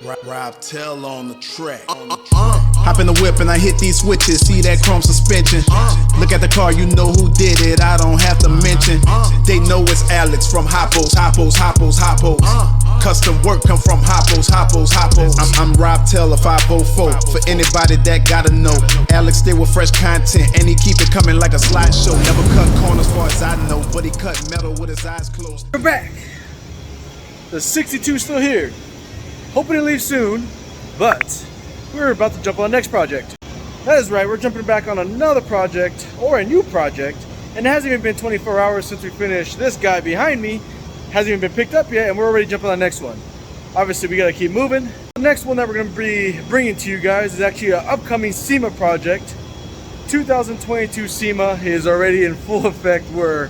Rob Tell on the track. Hop in the whip and I hit these switches. See that chrome suspension. Look at the car, you know who did it. I don't have to mention. They know it's Alex from Hoppos. Custom work come from Hoppos. I'm Rob Tell of 504. For anybody that gotta know, Alex stay with fresh content and he keep it coming like a slideshow. Never cut corners far as I know, but he cut metal with his eyes closed. We're back. The 62 still here. Hoping to leave soon, but we're about to jump on the next project. That is right, we're jumping back on another project, or a new project, and it hasn't even been 24 hours since we finished this guy behind me. Hasn't even been picked up yet, and we're already jumping on the next one. Obviously, we gotta keep moving. The next one that we're gonna be bringing to you guys is actually an upcoming SEMA project. 2022 SEMA is already in full effect. We're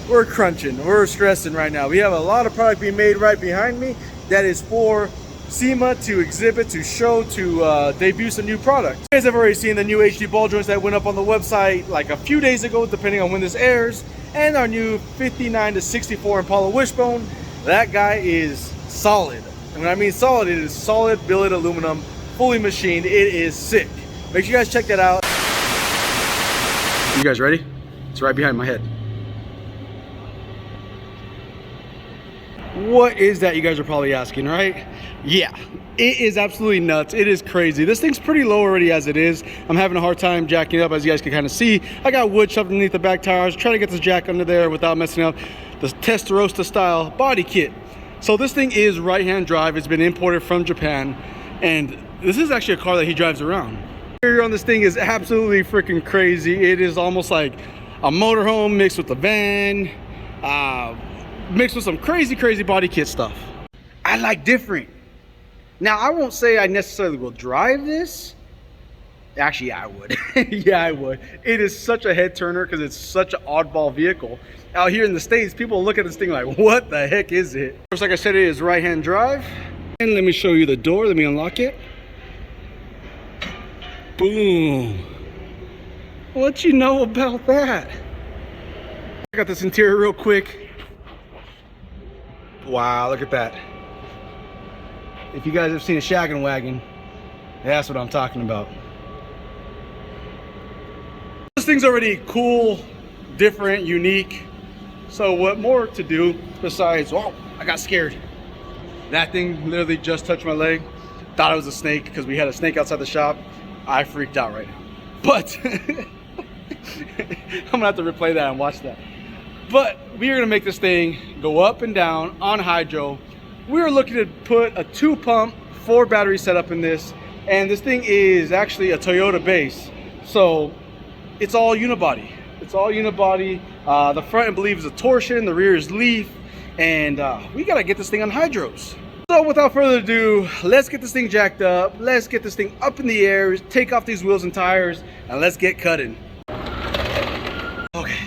crunching, we're stressing right now. We have a lot of product being made right behind me that is for SEMA to exhibit, to show, to debut some new product. You guys have already seen the new HD ball joints that went up on the website like a few days ago, depending on when this airs, and our new 59 to 64 Impala wishbone. That guy is solid. And when I mean solid, it is solid billet aluminum, fully machined. It is sick. Make sure you guys check that out. You guys ready? It's right behind my head. What is that, you guys are probably asking, right? Yeah, it is absolutely nuts. It is crazy. This thing's pretty low already as it is. I'm having a hard time jacking it up, as you guys can kind of see. I got wood shoved underneath the back tires, trying to get this jack under there without messing up the Testarossa style body kit. So this thing is right-hand drive. It's been imported from Japan, and this is actually a car that he drives around. The interior on this thing is absolutely freaking crazy. It is almost like a motorhome mixed with a van, mixed with some crazy body kit stuff. I like different. Now, I won't say I necessarily will drive this. Actually, yeah, I would. Yeah, I would. It is such a head turner because it's such an oddball vehicle. Out here in the States, people look at this thing like, what the heck is it? Of course, like I said, it is right-hand drive. And let me show you the door. Let me unlock it. Boom. What you know about that? I got this interior real quick. Wow, look at that. If you guys have seen a shaggin' wagon, that's what I'm talking about. This thing's already cool, different, unique. So what more to do besides, oh, I got scared. That thing literally just touched my leg. Thought it was a snake because we had a snake outside the shop. I freaked out right now. But I'm gonna have to replay that and watch that. But we are gonna make this thing go up and down on hydro. We are looking to put a 2-pump, 4-battery setup in this, and this thing is actually a Toyota base. So it's all unibody. It's all unibody. The front, I believe, is a torsion. The rear is leaf, and we gotta get this thing on hydros. So without further ado, let's get this thing jacked up. Let's get this thing up in the air. Take off these wheels and tires, and let's get cutting. Okay.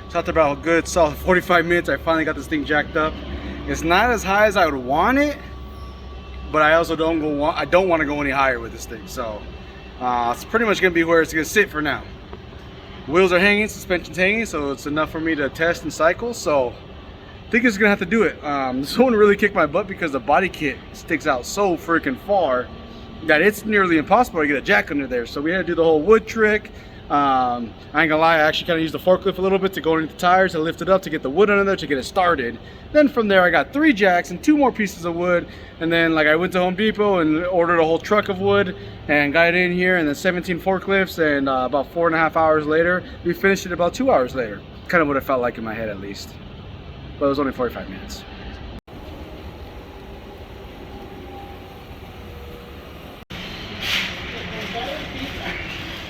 So after about a good solid 45 minutes, I finally got this thing jacked up. It's not as high as I would want it, but I also don't want to go any higher with this thing. So it's pretty much gonna be where it's gonna sit for now. Wheels are hanging, suspension's hanging, so it's enough for me to test and cycle. So I think it's gonna have to do it. This one really kicked my butt because the body kit sticks out so freaking far that it's nearly impossible to get a jack under there. So we had to do the whole wood trick. I ain't gonna lie, I actually kind of used the forklift a little bit to go underneath the tires and lift it up to get the wood under there to get it started. Then from there I got 3 jacks and 2 more pieces of wood, and then like I went to Home Depot and ordered a whole truck of wood and got it in here, and then 17 forklifts, and about 4.5 hours later we finished it about 2 hours later. Kind of what it felt like in my head, at least, but it was only 45 minutes.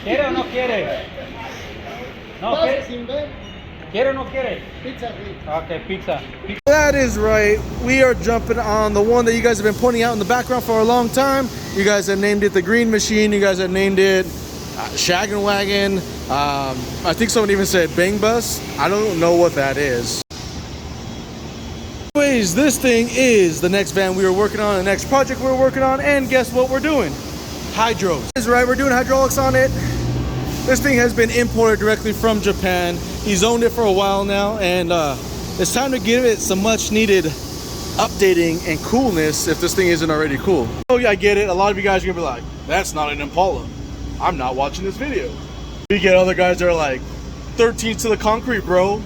¿Quiere o no quiere? No quiere. ¿Quiere o no quiere? Pizza. Okay, pizza. That is right. We are jumping on the one that you guys have been pointing out in the background for a long time. You guys have named it the Green Machine. You guys have named it Shaggin' Wagon. I think someone even said Bang Bus. I don't know what that is. Anyways, this thing is the next van we were working on, the next project we were working on, and guess what we're doing? Hydros. That's right, we're doing hydraulics on it. This thing has been imported directly from Japan. He's owned it for a while now, and it's time to give it some much needed updating and coolness if this thing isn't already cool. Oh yeah, I get it. A lot of you guys are gonna be like, that's not an Impala. I'm not watching this video. We get other guys that are like, 13s to the concrete, bro.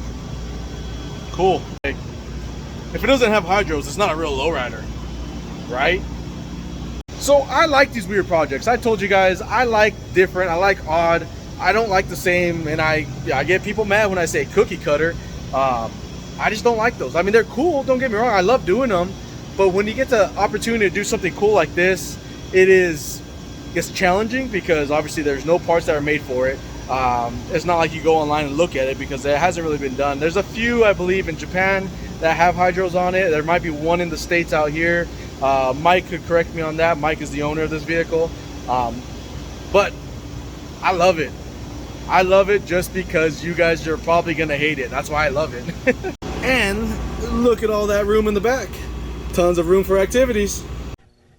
Cool. Like, if it doesn't have hydros, it's not a real lowrider, right? So I like these weird projects. I told you guys, I like different, I like odd. I don't like the same, and I get people mad when I say cookie cutter. I just don't like those. I mean, they're cool, don't get me wrong, I love doing them, but when you get the opportunity to do something cool like this, it's challenging because obviously there's no parts that are made for it. It's not like you go online and look at it because it hasn't really been done. There's a few, I believe, in Japan that have hydros on it. There might be one in the States out here. Mike could correct me on that. Mike is the owner of this vehicle. But I love it. I love it just because you guys are probably gonna hate it. That's why I love it. And look at all that room in the back. Tons of room for activities.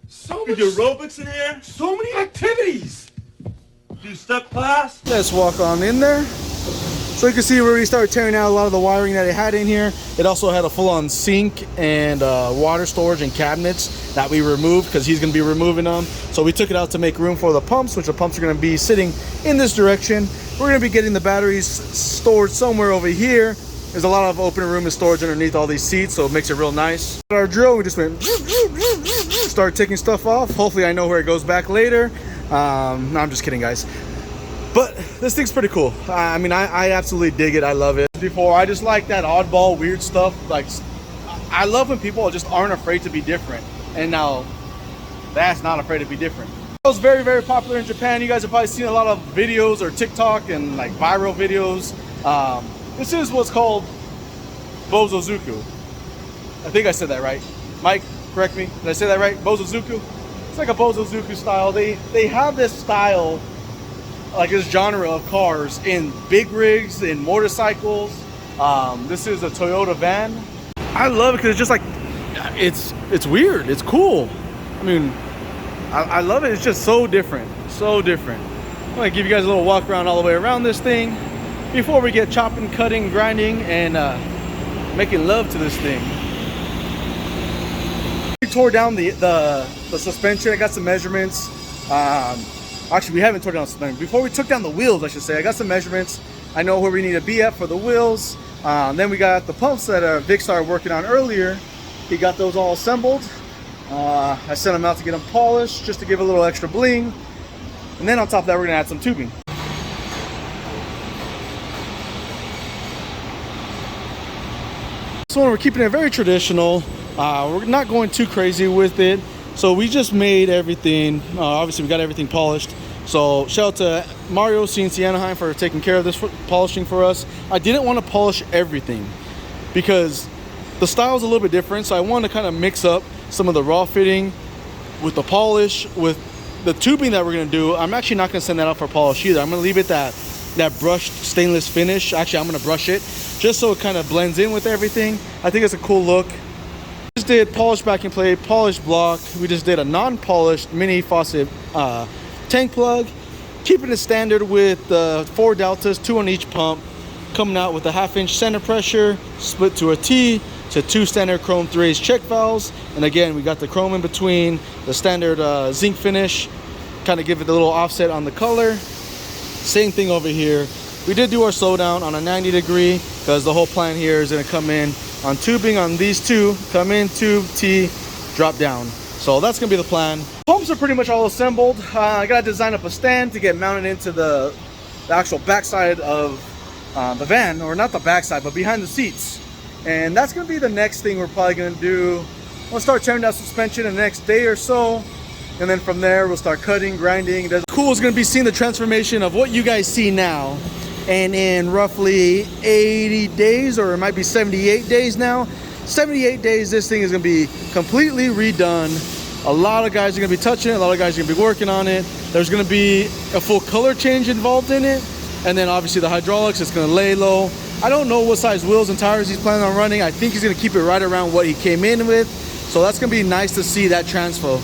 So many aerobics in here. So many activities. Do step class. Let's walk on in there. So you can see we already started tearing out a lot of the wiring that it had in here. It also had a full-on sink and water storage and cabinets that we removed because he's going to be removing them. So we took it out to make room for the pumps, which the pumps are going to be sitting in this direction. We're going to be getting the batteries stored somewhere over here. There's a lot of open room and storage underneath all these seats, so it makes it real nice. Our drill, we just went, start taking stuff off. Hopefully I know where it goes back later. No, I'm just kidding, guys. But this thing's pretty cool. I mean, I absolutely dig it. I love it. Before, I just like that oddball, weird stuff. Like, I love when people just aren't afraid to be different. And now, that's not afraid to be different. It was very, very popular in Japan. You guys have probably seen a lot of videos or TikTok and like viral videos. This is what's called Bozozuku. I think I said that right. Mike, correct me. Did I say that right? Bozozuku? It's like a Bozozuku style. They have this style, like this genre of cars in big rigs, in motorcycles. This is a Toyota van. I love it because it's just like, it's weird. It's cool. I mean, I love it. It's just so different. So different. I'm gonna give you guys a little walk around all the way around this thing before we get chopping, cutting, grinding, and making love to this thing. We tore down the suspension. I got some measurements. Actually, we haven't torn down the suspension. Before we took down the wheels, I should say, I got some measurements. I know where we need to be at for the wheels. Then we got the pumps that Vic started working on earlier. He got those all assembled. I sent them out to get them polished just to give a little extra bling. And then on top of that, we're gonna add some tubing. This one, we're keeping it very traditional. We're not going too crazy with it. So we just made everything, obviously we got everything polished. So shout out to Mario CNC Anaheim for taking care of this polishing for us. I didn't want to polish everything because the style is a little bit different. So I wanted to kind of mix up some of the raw fitting with the polish, with the tubing that we're gonna do. I'm actually not gonna send that out for polish either. I'm gonna leave it that brushed stainless finish. Actually, I'm gonna brush it just so it kind of blends in with everything. I think it's a cool look. Just did polished backing plate, polished block. We just did a non-polished mini faucet tank plug, keeping it standard with the 4 deltas, 2 on each pump, coming out with a 1/2 inch center pressure, split to a T, to 2 standard chrome 3/8 check valves. And again, we got the chrome in between, the standard zinc finish, kind of give it a little offset on the color. Same thing over here. We did do our slowdown on a 90 degree because the whole plan here is going to come in on tubing on these two, come in, tube, T, drop down. So that's going to be the plan. Pumps are pretty much all assembled. I got to design up a stand to get mounted into the actual backside of the van, or not the backside, but behind the seats. And that's going to be the next thing we're probably going to do. We'll start tearing down suspension in the next day or so. And then from there, we'll start cutting, grinding. Cool is going to be seeing the transformation of what you guys see now. And in roughly 80 days, or it might be 78 days now, 78 days, this thing is going to be completely redone. A lot of guys are going to be touching it. A lot of guys are going to be working on it. There's going to be a full color change involved in it. And then obviously the hydraulics, it's going to lay low. I don't know what size wheels and tires he's planning on running. I think he's going to keep it right around what he came in with. So that's going to be nice to see that transfer.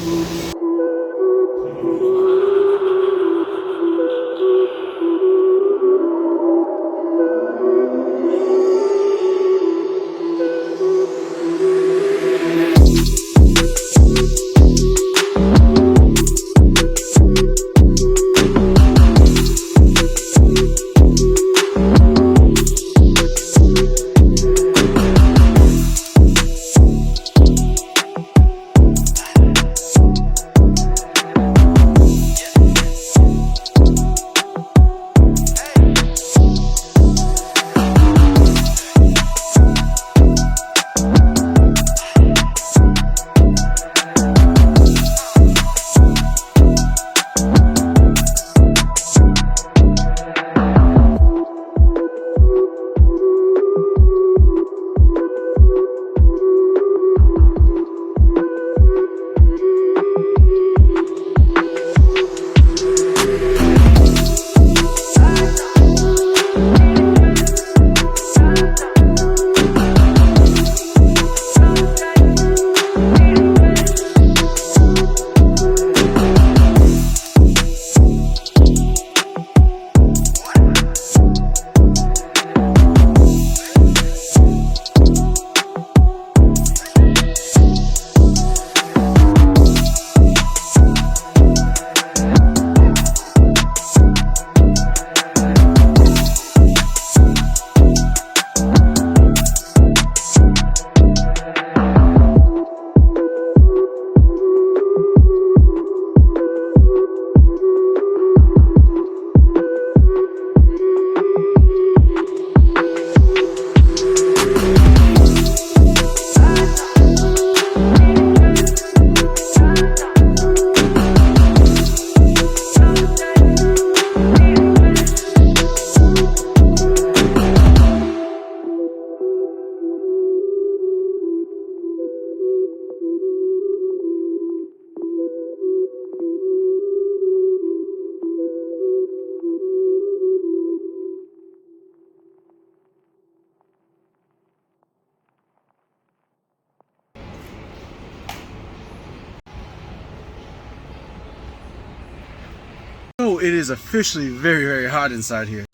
So it is officially very, very hot inside here.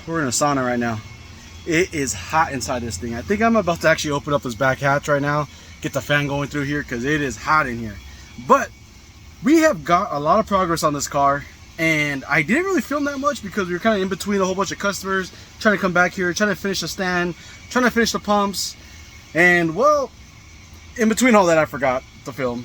We're in a sauna right now. It is hot inside this thing. I think I'm about to actually open up this back hatch right now, get the fan going through here, because it is hot in here. But we have got a lot of progress on this car, and I didn't really film that much because we were kind of in between a whole bunch of customers, trying to come back here, trying to finish the stand, trying to finish the pumps, and well, in between all that I forgot to film.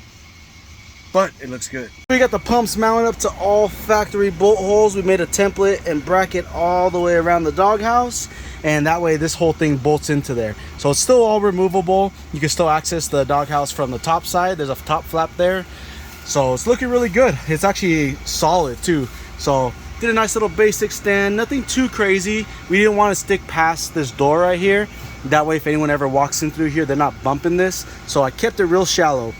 But it looks good. We got the pumps mounted up to all factory bolt holes. We made a template and bracket all the way around the doghouse, and that way this whole thing bolts into there. So it's still all removable. You can still access the doghouse from the top side. There's a top flap there. So it's looking really good. It's actually solid too. So did a nice little basic stand, nothing too crazy. We didn't want to stick past this door right here. That way if anyone ever walks in through here, they're not bumping this. So I kept it real shallow.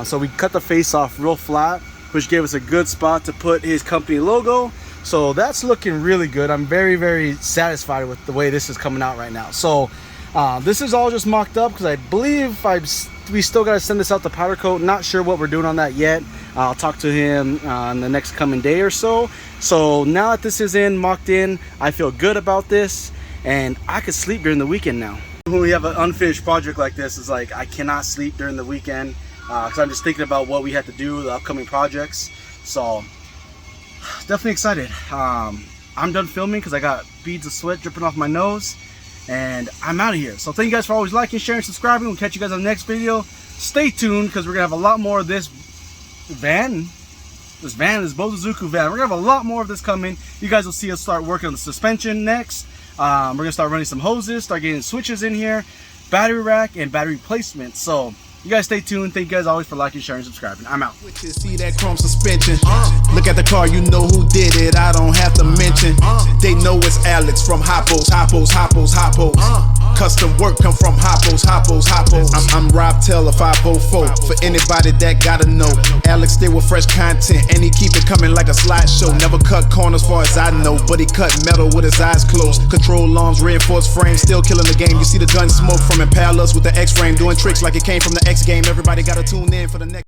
So we cut the face off real flat, which gave us a good spot to put his company logo. So that's looking really good. I'm very, very satisfied with the way this is coming out right now. So this is all just mocked up because I believe we still got to send this out to powder coat. Not sure what we're doing on that yet. I'll talk to him on the next coming day or so. So now that this is mocked in, I feel good about this, and I could sleep during the weekend now. When we have an unfinished project like this, it's like I cannot sleep during the weekend. Because I'm just thinking about what we have to do, the upcoming projects. So definitely excited. I'm done filming because I got beads of sweat dripping off my nose, and I'm out of here. So thank you guys for always liking, sharing, subscribing. We'll catch you guys on the next video. Stay tuned because we're gonna have a lot more of this van. This Bosozoku van. We're gonna have a lot more of this coming. You guys will see us start working on the suspension next. We're gonna start running some hoses, start getting switches in here, battery rack, and battery replacement. So you guys stay tuned. Thank you guys always for liking, sharing, subscribing. I'm out. See that chrome suspension. Look at the car, you know who did it. I don't have to mention. They know it's Alex from Hoppos. Custom work come from Hoppos. I'm Rob Taylor 504. For anybody that gotta know, Alex stay with fresh content, and he keep it coming like a slideshow. Never cut corners far as I know, but he cut metal with his eyes closed. Control arms, reinforced frames, still killing the game. You see the gun smoke from Impalas with the X-frame, doing tricks like it came from the X game. Everybody gotta tune in for the next.